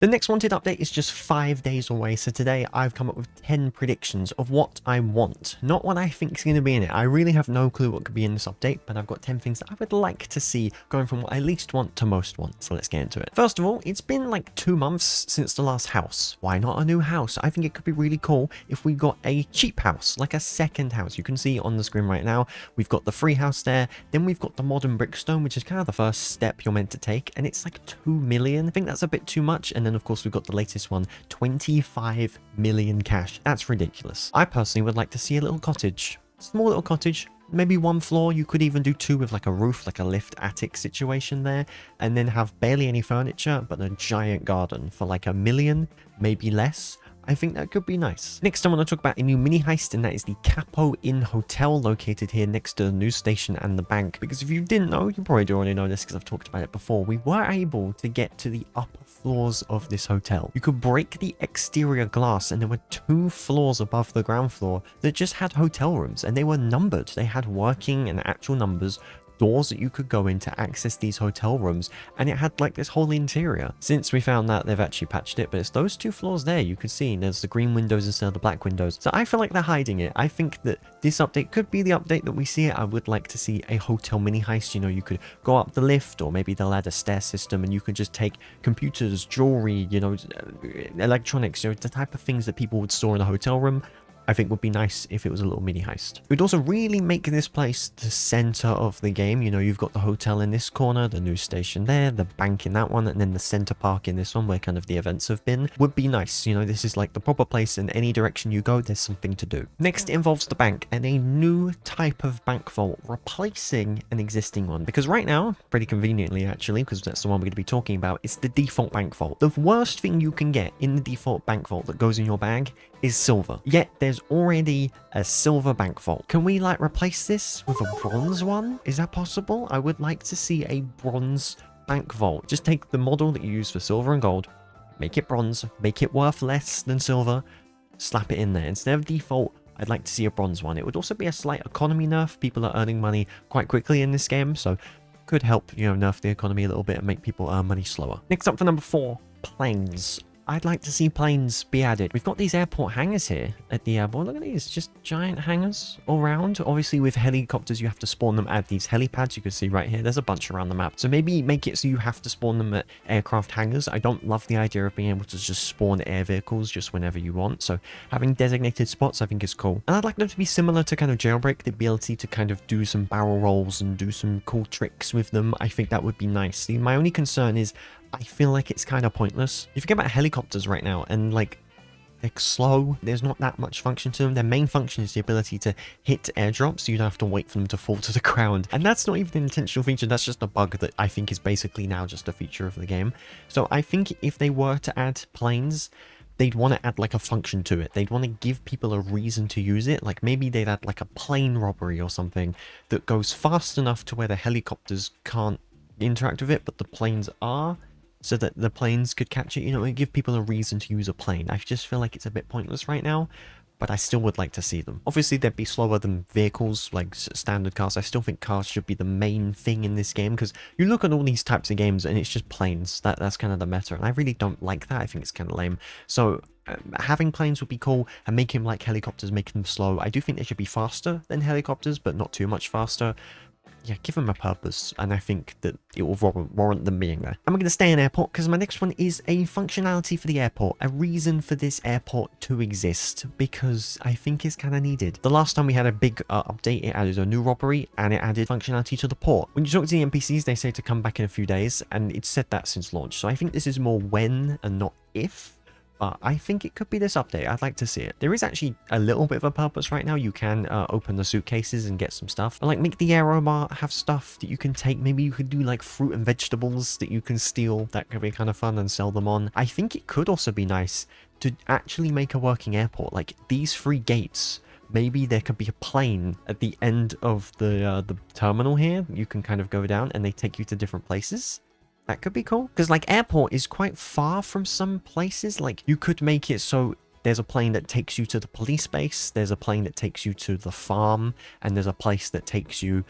The next wanted update is just 5 days away, so today I've come up with 10 predictions of what I want, not what I think is going to be in it. I really have no clue what could be in this update, but I've got 10 things that I would like to see going from what I least want to most want, so let's get into it. First of all, it's been like 2 months since the last house. Why not a new house? I think it could be really cool if we got a cheap house, like a second house. You can see on the screen right now, we've got the free house there, then we've got the modern brickstone, which is kind of the first step you're meant to take, and it's like 2 million. I think that's a bit too much, and then of course we've got the latest one, 25 million cash. That's ridiculous. I personally would like to see a little cottage, small little cottage, maybe 1 floor. You could even do 2 with like a roof, like a lift attic situation there, and then have barely any furniture but a giant garden for like 1 million, maybe less. I think that could be nice. Next, I want to talk about a new mini heist, and that is the Capo Inn Hotel located here next to the news station and the bank. Because if you didn't know, you probably do already know this because I've talked about it before. We were able to get to the upper floors of this hotel. You could break the exterior glass, and there were 2 floors above the ground floor that just had hotel rooms, and they were numbered. They had working and actual numbers, doors that you could go in to access these hotel rooms, and it had like this whole interior. Since we found that, they've actually patched it, but it's those 2 floors there you could see. There's the green windows instead of the black windows, so I feel like they're hiding it. I think that this update could be the update that we see it. I would like to see a hotel mini heist. You know, you could go up the lift, or maybe they'll add a stair system, and you could just take computers, jewelry, you know, electronics, you know, the type of things that people would store in a hotel room. I think would be nice if it was a little mini heist. It would also really make this place the center of the game. You know, you've got the hotel in this corner, the news station there, the bank in that one, and then the center park in this one where kind of the events have been. Would be nice. You know, this is like the proper place, and any direction you go, there's something to do. Next involves the bank and a new type of bank vault replacing an existing one. Because right now, pretty conveniently actually, because that's the one we're going to be talking about, it's the default bank vault. The worst thing you can get in the default bank vault that goes in your bag is silver. Yet there's already a silver bank vault. Can we like replace this with a bronze one? Is that possible? I would like to see a bronze bank vault. Just take the model that you use for silver and gold, make it bronze, make it worth less than silver, slap it in there. Instead of default, I'd like to see a bronze one. It would also be a slight economy nerf. People are earning money quite quickly in this game, so could help, you know, nerf the economy a little bit and make people earn money slower. Next up for number 4, planes. I'd like to see planes be added. We've got these airport hangars here at the airport. Look at these, just giant hangars all around. Obviously, with helicopters, you have to spawn them at these helipads. You can see right here, there's a bunch around the map. So maybe make it so you have to spawn them at aircraft hangars. I don't love the idea of being able to just spawn air vehicles just whenever you want. So having designated spots, I think is cool. And I'd like them to be similar to kind of Jailbreak, the ability to kind of do some barrel rolls and do some cool tricks with them. I think that would be nice. See, my only concern is I feel like it's kind of pointless. You forget about helicopters right now, and like they're slow. There's not that much function to them. Their main function is the ability to hit airdrops, so you don't have to wait for them to fall to the ground. And that's not even an intentional feature. That's just a bug that I think is basically now just a feature of the game. So I think if they were to add planes, they'd want to add like a function to it. They'd want to give people a reason to use it. Like maybe they'd add like a plane robbery or something that goes fast enough to where the helicopters can't interact with it, but the planes are, so that the planes could catch it, you know, and give people a reason to use a plane. I just feel like it's a bit pointless right now, but I still would like to see them. Obviously, they'd be slower than vehicles, like standard cars. I still think cars should be the main thing in this game, because you look at all these types of games and it's just planes. That's kind of the meta, and I really don't like that. I think it's kind of lame. So having planes would be cool, and making them like helicopters, making them slow. I do think they should be faster than helicopters, but not too much faster. Yeah, give them a purpose, and I think that it will warrant them being there. And we're going to stay in airport, because my next one is a functionality for the airport, a reason for this airport to exist, because I think it's kind of needed. The last time we had a big update, it added a new robbery, and it added functionality to the port. When you talk to the NPCs, they say to come back in a few days, and it's said that since launch. So I think this is more when and not if. But I think it could be this update. I'd like to see it. There is actually a little bit of a purpose right now. You can open the suitcases and get some stuff. But like make the Aeromart have stuff that you can take. Maybe you could do like fruit and vegetables that you can steal. That could be kind of fun, and sell them on. I think it could also be nice to actually make a working airport. Like these 3 gates, maybe there could be a plane at the end of the terminal here. You can kind of go down and they take you to different places. That could be cool, because like airport is quite far from some places. Like you could make it so there's a plane that takes you to the police base, there's a plane that takes you to the farm, and there's a place that takes you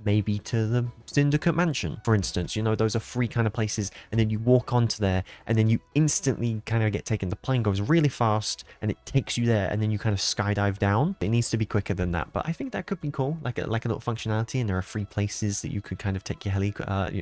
maybe to the Syndicate Mansion, for instance. You know, those are free kind of places, and then you walk onto there, and then you instantly kind of get taken. The plane goes really fast, and it takes you there, and then you kind of skydive down. It needs to be quicker than that, but I think that could be cool, like a little functionality, and there are free places that you could kind of take your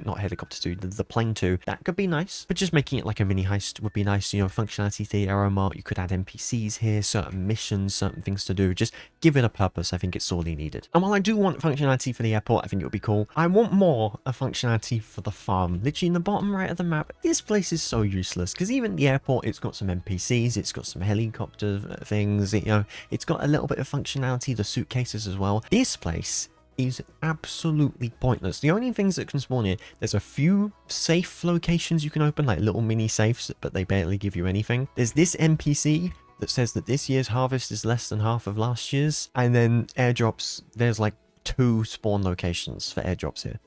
not helicopter to, the plane to. That could be nice, but just making it like a mini heist would be nice. You know, functionality to the Aero Mart, you could add NPCs here, certain missions, certain things to do. Just give it a purpose. I think it's sorely needed. And while I do want functionality for the airport, I think it would be cool, I want more of functionality for the farm. Literally in the bottom right of the map, this place is so useless, because even the airport, it's got some NPCs, it's got some helicopter things, you know, it's got a little bit of functionality, the suitcases as well. This place is absolutely pointless. The only things that can spawn here, there's a few safe locations you can open, like little mini safes, but they barely give you anything. There's this NPC that says that this year's harvest is less than half of last year's, and then airdrops, there's like 2 spawn locations for airdrops here.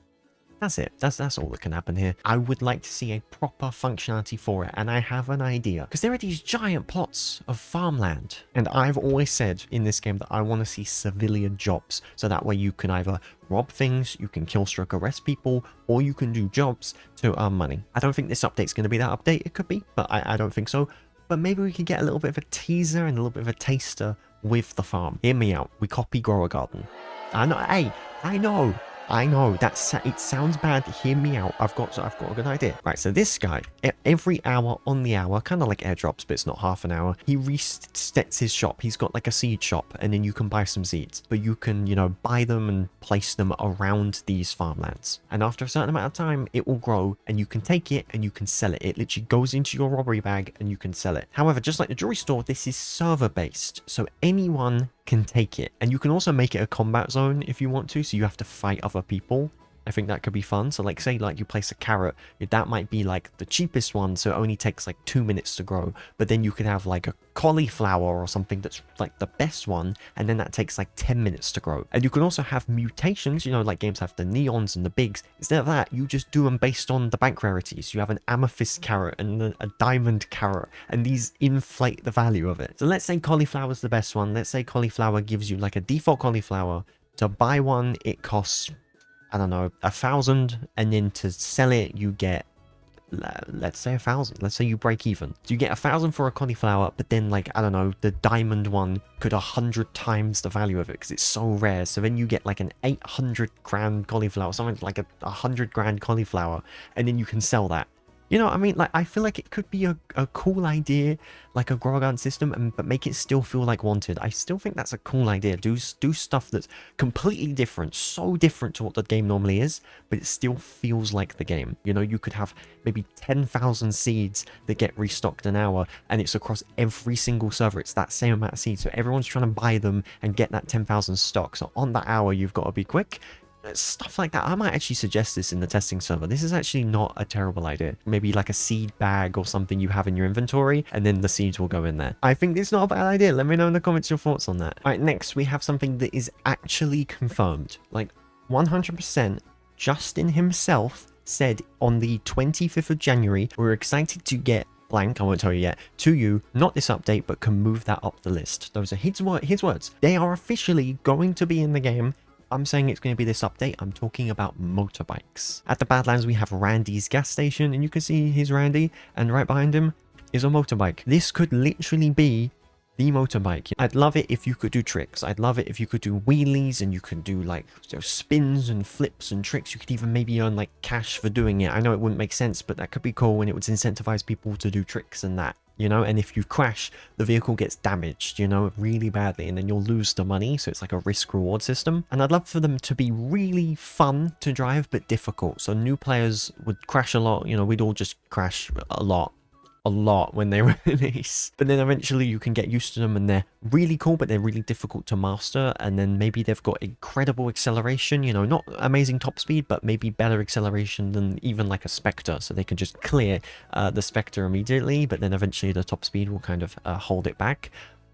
That's it. That's all that can happen here. I would like to see a proper functionality for it, and I have an idea. Because there are these giant plots of farmland, and I've always said in this game that I want to see civilian jobs, so that way you can either rob things, you can kill stroke arrest people, or you can do jobs to earn money. I don't think this update's going to be that update. It could be, but I don't think so. But maybe we could get a little bit of a teaser and a little bit of a taster with the farm. Hear me out. We copy Grow a Garden. I know. Hey, I know. It sounds bad. Hear me out. I've got a good idea. Right, so this guy, every hour on the hour, kind of like airdrops, but it's not half an hour, he resets his shop. He's got like a seed shop, and then you can buy some seeds, but you can, you know, buy them and place them around these farmlands. And after a certain amount of time, it will grow, and you can take it and you can sell it. It literally goes into your robbery bag and you can sell it. However, just like the jewelry store, this is server based, so anyone can take it, and you can also make it a combat zone if you want to, so you have to fight other people. I think that could be fun. So like, say like you place a carrot, that might be like the cheapest one, so it only takes like 2 minutes to grow, but then you could have like a cauliflower or something that's like the best one, and then that takes like 10 minutes to grow. And you can also have mutations, you know, like games have the neons and the bigs. Instead of that, you just do them based on the bank rarities. You have an amethyst carrot and a diamond carrot, and these inflate the value of it. So let's say cauliflower's the best one. Let's say cauliflower gives you like a default cauliflower. To buy one, it costs, I don't know, 1,000, and then to sell it, you get, let's say 1,000. Let's say you break even. So you get 1,000 for a cauliflower, but then like, I don't know, the diamond one could 100 times the value of it because it's so rare. So then you get like an 800 grand cauliflower, something like a 100 grand cauliflower, and then you can sell that. You know what I mean? Like, I feel like it could be a cool idea, like a Grow a Garden system, but make it still feel like Wanted. I still think that's a cool idea. Do stuff that's completely different, so different to what the game normally is, but it still feels like the game. You know, you could have maybe 10,000 seeds that get restocked an hour, and it's across every single server. It's that same amount of seeds, so everyone's trying to buy them and get that 10,000 stock. So on that hour, you've got to be quick. Stuff like that. I might actually suggest this in the testing server. This is actually not a terrible idea. Maybe like a seed bag or something you have in your inventory, and then the seeds will go in there. I think it's not a bad idea. Let me know in the comments your thoughts on that. All right, next we have something that is actually confirmed. Like 100%, Justin himself said on the 25th of January, we're excited to get blank, I won't tell you yet, to you, not this update, but can move that up the list. Those are his words. They are officially going to be in the game. I'm saying it's going to be this update. I'm talking about motorbikes. At the Badlands, we have Randy's gas station, and you can see he's Randy, and right behind him is a motorbike. This could literally be the motorbike. I'd love it if you could do tricks. I'd love it if you could do wheelies, and you could do like spins and flips and tricks. You could even maybe earn like cash for doing it. I know it wouldn't make sense, but that could be cool, and it would incentivize people to do tricks and that. You know, and if you crash, the vehicle gets damaged, you know, really badly, and then you'll lose the money. So it's like a risk-reward system. And I'd love for them to be really fun to drive, but difficult. So new players would crash a lot. You know, we'd all just crash a lot when they release, but then eventually you can get used to them, and they're really cool, but they're really difficult to master. And then maybe they've got incredible acceleration, you know, not amazing top speed, but maybe better acceleration than even like a Spectre, so they can just clear the Spectre immediately, but then eventually the top speed will kind of hold it back.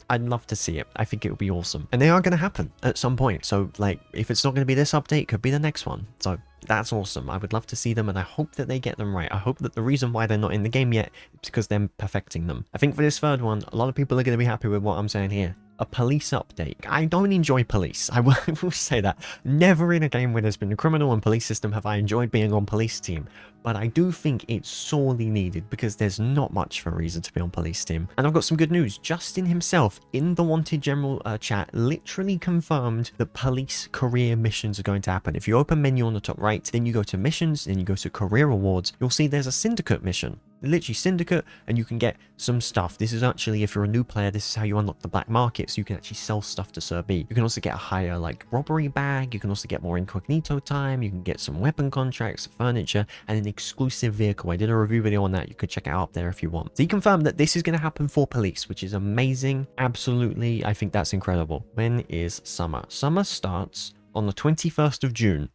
I'd love to see it. I think it would be awesome, and they are going to happen at some point. So like, if it's not going to be this update, it could be the next one. So that's awesome. I would love to see them, and I hope that they get them right. I hope that the reason why they're not in the game yet is because they're perfecting them. I think for this third one, a lot of people are going to be happy with what I'm saying here. a police update. I don't enjoy police. I will say that. Never in a game where there's been a criminal and police system have I enjoyed being on police team. But I do think it's sorely needed because there's not much of a reason to be on police team. And I've got some good news. Justin himself in the Wanted General chat literally confirmed that police career missions are going to happen. If you open menu on the top right, then you go to missions, then you go to career rewards, you'll see there's a syndicate mission. Literally syndicate, and you can get some stuff. This is actually, if you're a new player, this is how you unlock the black market, so you can actually sell stuff to Sir B. You can also get a higher like robbery bag, you can also get more incognito time, you can get some weapon contracts, furniture, and an exclusive vehicle. I did a review video on that, you could check it out up there if you want. So he confirmed that this is going to happen for police, which is amazing. Absolutely, I think that's incredible. When is summer? Summer starts on the 21st of June.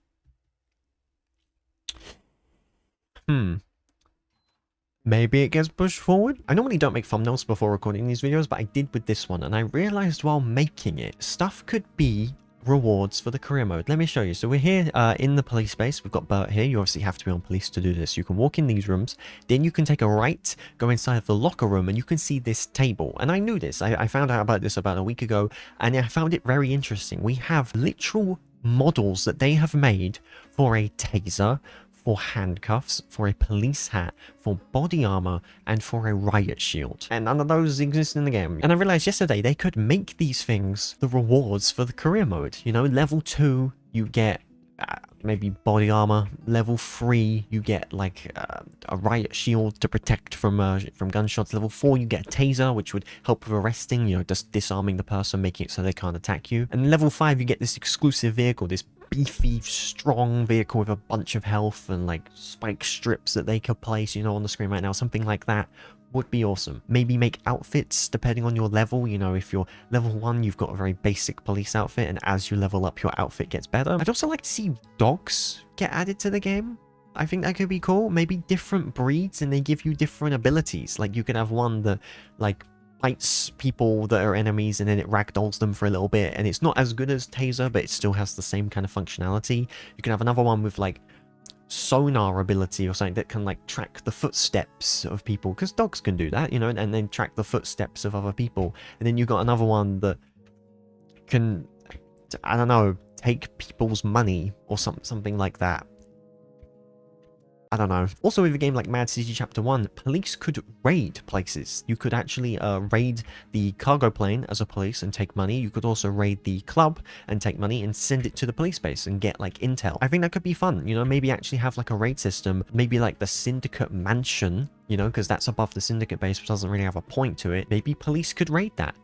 Maybe it gets pushed forward? I normally don't make thumbnails before recording these videos, but I did with this one, and I realized while making it, stuff could be rewards for the career mode. Let me show you. So we're here in the police base. We've got Bert here. You obviously have to be on police to do this. You can walk in these rooms, then you can take a right, go inside of the locker room, and you can see this table. And I knew this. I found out about this about a week ago, and I found it very interesting. We have literal models that they have made for a taser, for handcuffs, for a police hat, for body armor, and for a riot shield. And none of those exist in the game. And I realized yesterday they could make these things the rewards for the career mode. You know, level 2, you get maybe body armor. Level 3, you get like a riot shield to protect from gunshots. Level 4, you get a taser, which would help with arresting, you know, just disarming the person, making it so they can't attack you. And level 5, you get this exclusive vehicle, this beefy, strong vehicle with a bunch of health and like spike strips that they could place, you know, on the screen right now. Something like that would be awesome. Maybe make outfits depending on your level. You know, if you're level 1, you've got a very basic police outfit, and as you level up, your outfit gets better. I'd also like to see dogs get added to the game. I think that could be cool. Maybe different breeds, and they give you different abilities. Like you could have one that like bites people that are enemies, and then it ragdolls them for a little bit, and it's not as good as taser, but it still has the same kind of functionality. You can have another one with like sonar ability or something that can like track the footsteps of people, because dogs can do that, you know, and then track the footsteps of other people. And then you got another one that can, I don't know, take people's money or something like that. I don't know. Also, with a game like Mad City Chapter 1, police could raid places. You could actually raid the cargo plane as a police and take money. You could also raid the club and take money and send it to the police base and get like intel. I think that could be fun, you know, maybe actually have like a raid system, maybe like the Syndicate Mansion, you know, because that's above the Syndicate base, which doesn't really have a point to it. Maybe police could raid that.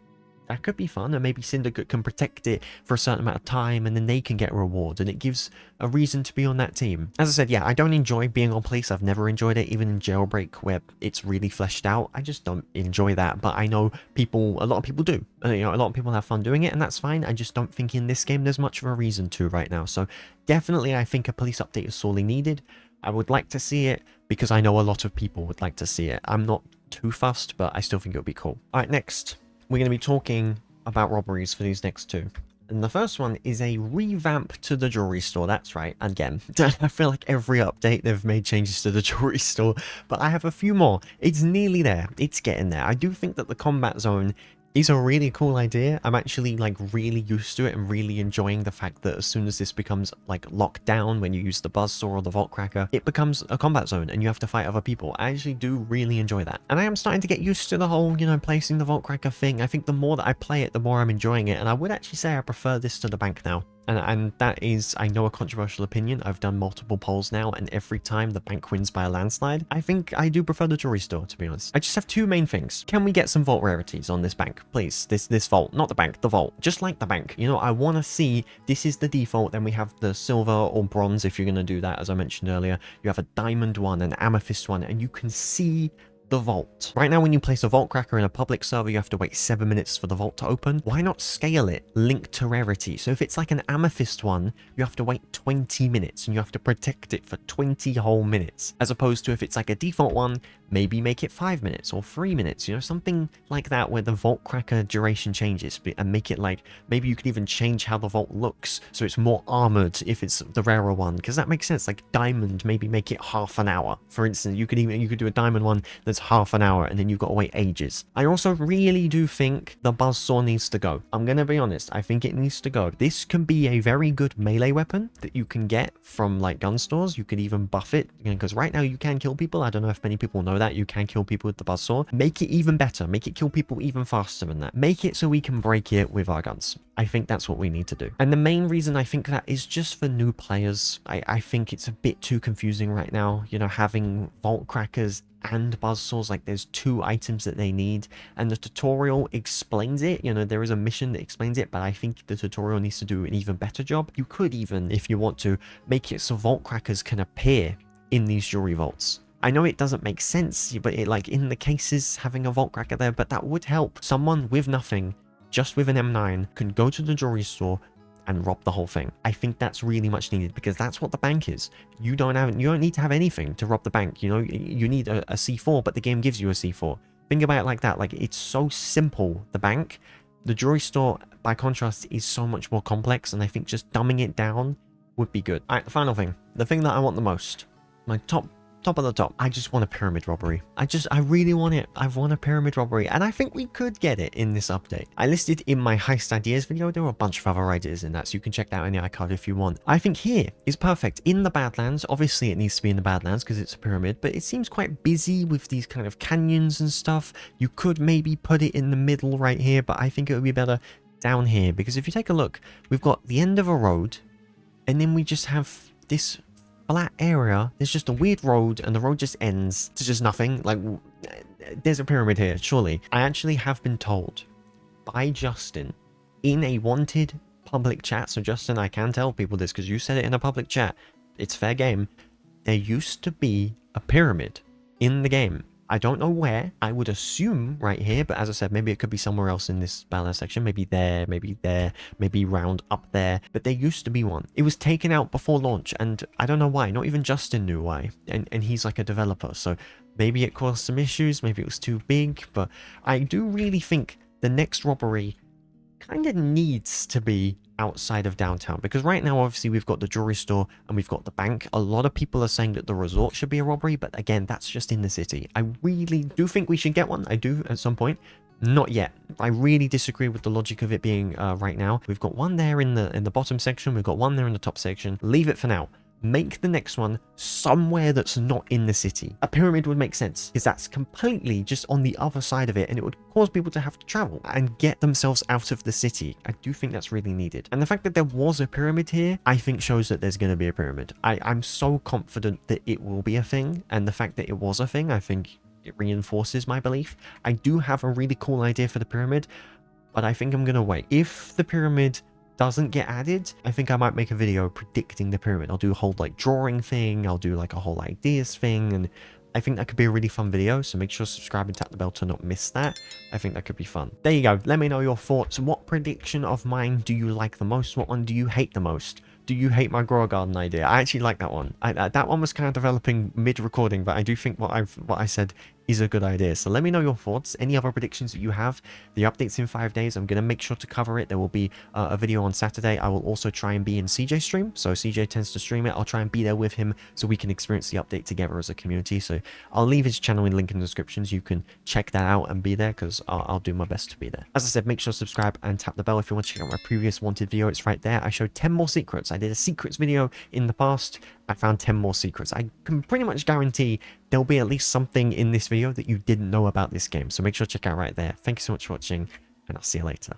That could be fun, and maybe Syndicate can protect it for a certain amount of time, and then they can get rewards, and it gives a reason to be on that team. As I said, yeah, I don't enjoy being on police. I've never enjoyed it, even in Jailbreak, where it's really fleshed out. I just don't enjoy that, but I know people, a lot of people do. You know, a lot of people have fun doing it, and that's fine. I just don't think in this game there's much of a reason to right now. So definitely, I think a police update is sorely needed. I would like to see it, because I know a lot of people would like to see it. I'm not too fussed, but I still think it would be cool. All right, next, we're going to be talking about robberies for these next two. And the first one is a revamp to the jewelry store. That's right. Again, I feel like every update they've made changes to the jewelry store, but I have a few more. It's nearly there. It's getting there. I do think that the combat zone is a really cool idea. I'm actually like really used to it and really enjoying the fact that as soon as this becomes like locked down, when you use the buzzsaw or the vault cracker, it becomes a combat zone and you have to fight other people. I actually do really enjoy that. And I am starting to get used to the whole, you know, placing the vault cracker thing. I think the more that I play it, the more I'm enjoying it. And I would actually say I prefer this to the bank now. And that is, I know, a controversial opinion. I've done multiple polls now, and every time the bank wins by a landslide. I think I do prefer the jewelry store, to be honest. I just have two main things. Can we get some vault rarities on this bank, please? This vault, not the bank, the vault. Just like the bank. You know, I want to see, this is the default, then we have the silver or bronze if you're going to do that, as I mentioned earlier. You have a diamond one, an amethyst one, and you can see the vault. Right now, when you place a vault cracker in a public server, you have to wait 7 minutes for the vault to open. Why not scale it, link to rarity? So if it's like an amethyst one, you have to wait 20 minutes and you have to protect it for 20 whole minutes. As opposed to if it's like a default one, maybe make it 5 minutes or 3 minutes, you know, something like that where the vault cracker duration changes, and make it like, maybe you could even change how the vault looks so it's more armored if it's the rarer one, because that makes sense. Like diamond, maybe make it half an hour. For instance, you could do a diamond one that's half an hour, and then you've got to wait ages. I also really do think the buzzsaw needs to go. I'm gonna be honest, I think it needs to go. This can be a very good melee weapon that you can get from like gun stores. You could even buff it, because right now you can kill people. I don't know if many people know that you can kill people with the buzzsaw. Make it even better. Make it kill people even faster than that. Make it so we can break it with our guns. I think that's what we need to do. And the main reason I think that is just for new players. I think it's a bit too confusing right now, you know, having vault crackers and buzzsaws. Like there's 2 items that they need, and the tutorial explains it. You know, there is a mission that explains it, but I think the tutorial needs to do an even better job. You could even, if you want to, make it so vault crackers can appear in these jewelry vaults. I know it doesn't make sense, but it, like in the cases, having a vault cracker there, but that would help. Someone with nothing, just with an M9, can go to the jewelry store and rob the whole thing. I think that's really much needed, because that's what the bank is. You don't need to have anything to rob the bank. You know, you need a C4, but the game gives you a C4. Think about it like that. Like, it's so simple, the bank. The jewelry store, by contrast, is so much more complex, and I think just dumbing it down would be good. All right, the final thing. The thing that I want the most. My top of the top. I just want a pyramid robbery. I really want it. I want a pyramid robbery, and I think we could get it in this update. I listed in my heist ideas video. There were a bunch of other ideas in that, so you can check that out in the iCard if you want. I think here is perfect. In the Badlands, obviously it needs to be in the Badlands because it's a pyramid, but it seems quite busy with these kind of canyons and stuff. You could maybe put it in the middle right here, but I think it would be better down here, because if you take a look, we've got the end of a road, and then we just have this flat area. There's just a weird road, and the road just ends to just nothing. Like, there's a pyramid here, surely. I actually have been told by Justin in a wanted public chat. So Justin, I can tell people this because you said it in a public chat. It's fair game. There used to be a pyramid in the game. I don't know where. I would assume right here, but as I said, maybe it could be somewhere else in this balance section. Maybe there, maybe round up there. But there used to be one. It was taken out before launch, and I don't know why. Not even Justin knew why. And he's like a developer, so maybe it caused some issues. Maybe it was too big. But I do really think the next robbery kind of needs to be outside of downtown, because right now obviously we've got the jewelry store and we've got the bank. A lot of people are saying that the resort should be a robbery, but again, that's just in the city. I really do think we should get one. I do at some point. Not yet. I really disagree with the logic of it being right now. We've got one there in the bottom section. We've got one there in the top section. Leave it for now. Make the next one somewhere that's not in the city. A pyramid would make sense, because that's completely just on the other side of it, and it would cause people to have to travel and get themselves out of the city. I do think that's really needed. And the fact that there was a pyramid here, I think shows that there's going to be a pyramid. I'm so confident that it will be a thing, and the fact that it was a thing, I think it reinforces my belief. I do have a really cool idea for the pyramid, but I think I'm going to wait. If the pyramid doesn't get added, I think I might make a video predicting the pyramid. I'll do a whole like drawing thing, I'll do like a whole ideas thing, and I think that could be a really fun video, so make sure to subscribe and tap the bell to not miss that. I think that could be fun. There you go. Let me know your thoughts. What prediction of mine do you like the most? What one do you hate the most? Do you hate my grower garden idea? I actually like that one. That one was kind of developing mid-recording, but I do think what I said is a good idea. So let me know your thoughts. Any other predictions that you have? The update's in 5 days. I'm going to make sure to cover it. There will be a video on Saturday. I will also try and be in CJ's stream. So CJ tends to stream it. I'll try and be there with him so we can experience the update together as a community. So I'll leave his channel in link in the descriptions. You can check that out and be there, because I'll do my best to be there. As I said, make sure to subscribe and tap the bell if you want to check out my previous wanted video. It's right there. I showed 10 more secrets. I did a secrets video in the past. I found 10 more secrets. I can pretty much guarantee there'll be at least something in this video that you didn't know about this game. So make sure to check out right there. Thank you so much for watching, and I'll see you later.